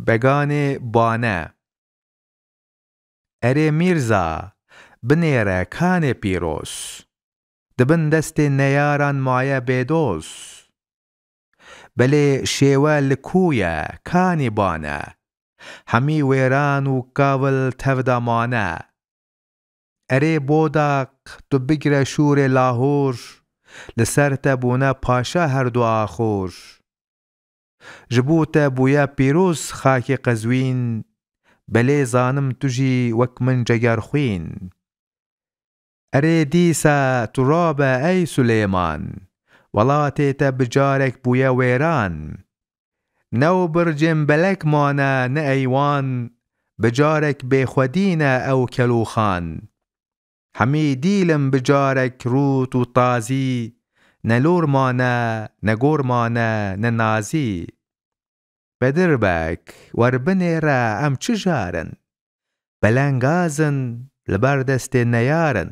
بەگانێ بانە ئەرێ میرزا بنێرە کانێ پیرۆز دبن دەستێ نەیاران مایە بێدۆز بەلێ شێوە لکوویە کانی بانە هەمی وێران و کاول تەودەمانە ئەرێ بۆداق تو بگرە شوورێ لاهۆر لەسەرتە بوونە پاشا هەردوو ئاخۆر ژبووتە بوویە پیرۆز خاکی قەزوین بەلێ زانم توژی وەک من جەگەرخوین ئەرێ دیسە تو ڕابە ئەی سولێمان وڵاتێتە بجارێک بوویە وێران نەو برجێم بەلەکمانە نە ئەیوان بجارێک بێخوەدینە ئەو کەلوخان هەمی دیلم بجارێک ڕوت و تازی نە لۆرمانە نە گۆرمانە نە نازی بەدربەک وەربنێرە ئەم چ ژارن بەلەنگازن لەبەر دەستێ نەیارن